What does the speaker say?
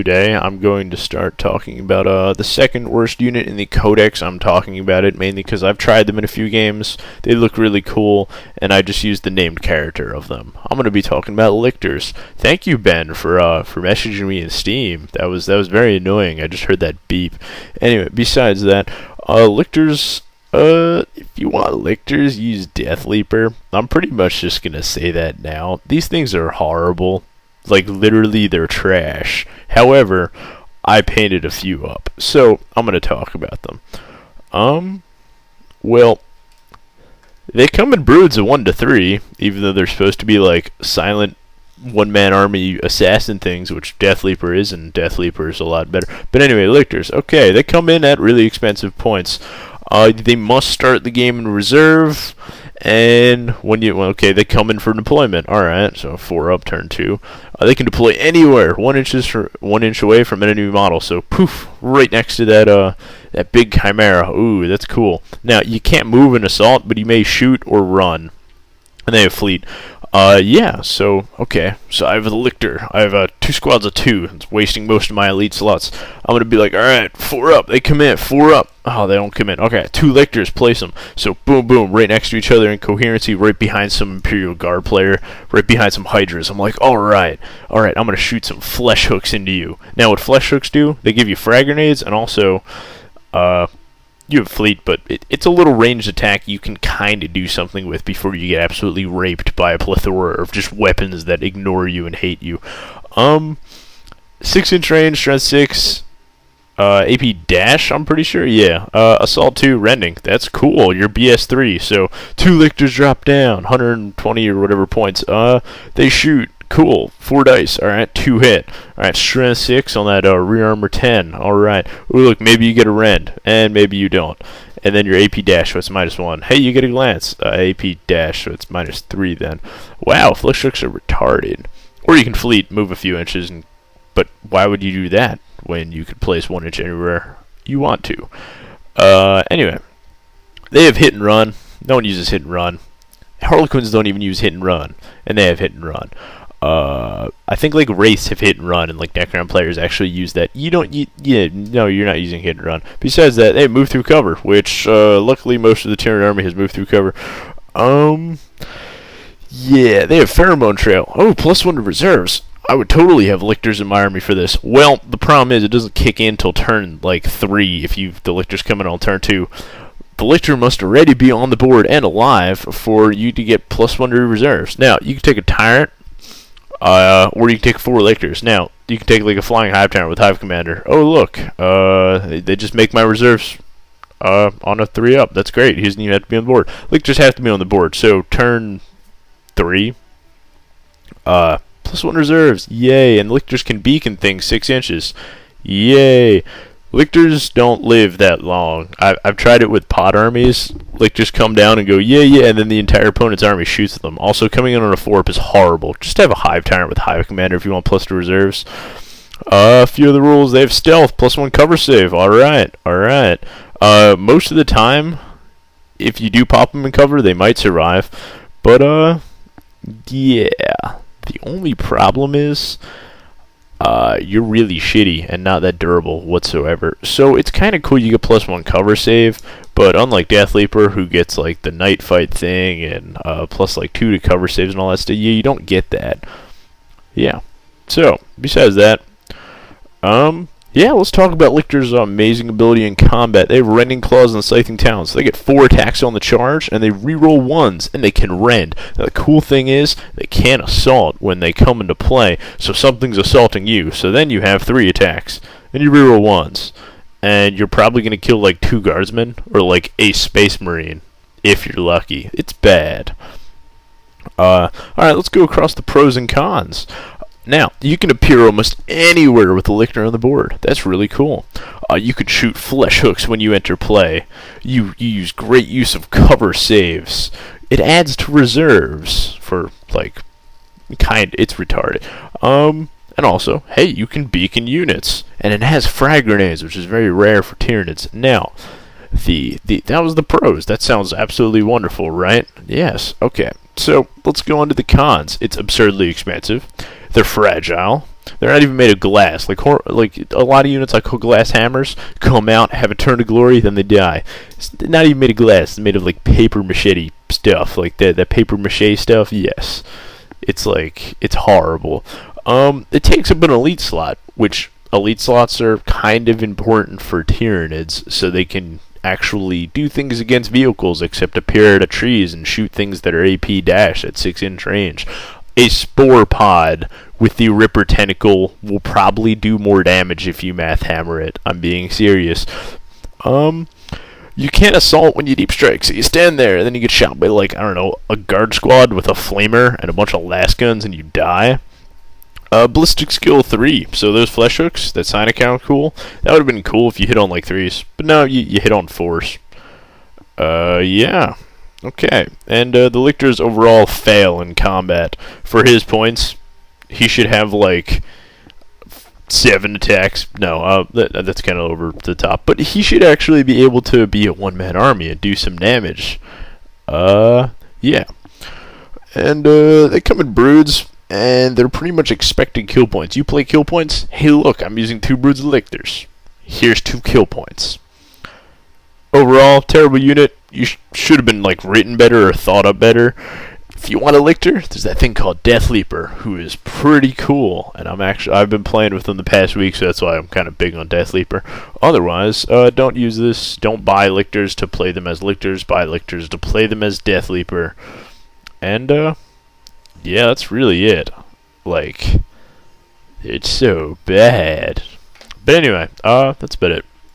today I'm going to start talking about the second worst unit in the Codex. I'm talking about it mainly because I've tried them in a few games. They look really cool, and I just used the named character of them. I'm going to be talking about Lictors. Thank you, Ben, for messaging me in Steam. That was very annoying. I just heard that beep. Anyway, besides that, Lictors. If you want Lictors, use Death Leaper. I'm pretty much just gonna say that now. These things are horrible. Like, literally, they're trash. However, I painted a few up, so I'm gonna talk about them. Well, they come in broods of 1 to 3, even though they're supposed to be like silent one-man army assassin things, which Death Leaper is, and Death Leaper is a lot better. But anyway, Lictors. Okay, they come in at really expensive points. They must start the game in reserve, and they come in for deployment. Alright, so 4 up, turn 2. They can deploy anywhere, 1 inch away from an enemy model, so poof, right next to that big chimera. Ooh, that's cool. Now, you can't move in assault, but you may shoot or run. And they have fleet. So I have the Lictor. I have 2 squads of 2. It's wasting most of my elite slots. I'm going to be like, alright, 4 up. They come in, 4 up. Oh, they don't come in. Okay, 2 Lictors, place them. So, boom, boom, right next to each other in coherency, right behind some Imperial Guard player, right behind some Hydras. I'm like, alright, I'm going to shoot some flesh hooks into you. Now, what flesh hooks do, they give you frag grenades, and also, you have fleet, but it's a little ranged attack you can kind of do something with before you get absolutely raped by a plethora of just weapons that ignore you and hate you. 6 inch range, strength 6, AP dash, I'm pretty sure, yeah. Assault 2, rending, that's cool, you're BS 3, so 2 Lictors drop down, 120 or whatever points. They shoot. Cool. 4 dice. Alright, 2 hit. Alright, strength 6 on that rear armor 10. Alright. Ooh, look, maybe you get a rend. And maybe you don't. And then your AP dash, so it's -1. Hey, you get a glance. AP dash, so it's -3 then. Wow, flesh hooks are retarded. Or you can fleet, move a few inches, but why would you do that when you could place 1 inch anywhere you want to? Anyway. They have hit and run. No one uses hit and run. Harlequins don't even use hit and run. And they have hit and run. I think like Wraiths have hit and run, and like Necron players actually use that. No, you're not using hit and run. Besides that, they move through cover, which luckily most of the Tyranid army has moved through cover. Yeah, they have pheromone trail. Oh, +1 to reserves. I would totally have Lictors in my army for this. Well, the problem is it doesn't kick in till turn like 3 if the Lictors come in on turn 2. The Lictor must already be on the board and alive for you to get +1 to reserves. Now, you can take a Tyrant, or you can take 4 Lictors. Now, you can take like a Flying Hive Tyrant with Hive Commander. Oh, look, they just make my reserves on a 3 up. That's great. He doesn't even have to be on the board. Lictors have to be on the board. So, turn 3, +1 reserves. Yay. And Lictors can beacon things 6 inches. Yay. Lictors don't live that long. I've tried it with pod armies. Lictors come down and go, yeah, and then the entire opponent's army shoots them. Also, coming in on a 4-up is horrible. Just have a Hive Tyrant with Hive Commander if you want +2 reserves. A few of the rules, they have stealth, +1 cover save. Alright. Most of the time, if you do pop them in cover, they might survive. But, yeah. The only problem is you're really shitty and not that durable whatsoever. So it's kind of cool you get +1 cover save, but unlike Death Leaper, who gets like the night fight thing and plus like 2 to cover saves and all that stuff, you don't get that. Yeah. So besides that, let's talk about Lictor's amazing ability in combat. They have Rending Claws and Scything Talons. So they get 4 attacks on the charge, and they reroll 1s, and they can rend. Now, the cool thing is, they can't assault when they come into play, so something's assaulting you. So then you have 3 attacks, and you reroll 1s. And you're probably going to kill, like, 2 guardsmen, or, like, a Space Marine, if you're lucky. It's bad. Alright, let's go across the pros and cons. Now, you can appear almost anywhere with the Lictor on the board. That's really cool. You could shoot flesh hooks when you enter play. You use great use of cover saves. It adds to reserves for, like, it's retarded. And also, hey, you can beacon units. And it has frag grenades, which is very rare for Tyranids. Now, that was the pros. That sounds absolutely wonderful, right? Yes, okay. So, let's go on to the cons. It's absurdly expensive. They're fragile. They're not even made of glass. Like a lot of units, like glass hammers, come out, have a turn to glory, then they die. It's not even made of glass. It's made of like paper mache stuff, like that paper mache stuff. Yes, it's like it's horrible. It takes up an elite slot, which elite slots are kind of important for Tyranids, so they can actually do things against vehicles, except appear at trees and shoot things that are AP dash at 6-inch range. A spore pod with the Ripper tentacle will probably do more damage if you math hammer it. I'm being serious. You can't assault when you deep strike, so you stand there, and then you get shot by, like, I don't know, a guard squad with a flamer and a bunch of las guns, and you die. Ballistic skill 3, so those flesh hooks, that sign account cool. That would have been cool if you hit on, like, 3s, but no, you hit on 4s. Yeah. Okay, and the Lictors overall fail in combat. For his points, he should have, like, 7 attacks. No, that's kind of over the top. But he should actually be able to be a one-man army and do some damage. Yeah. And they come in broods, and they're pretty much expected kill points. You play kill points? Hey, look, I'm using 2 broods of Lictors. Here's 2 kill points. Overall, terrible unit. You should have been like written better or thought up better. If you want a Lictor, there's that thing called Death Leaper, who is pretty cool, and I've been playing with him the past week, so that's why I'm kind of big on Death Leaper. Otherwise, don't use this. Don't buy Lictors to play them as Lictors. Buy Lictors to play them as Death Leaper. And yeah, that's really it. Like, it's so bad. But anyway, that's about it.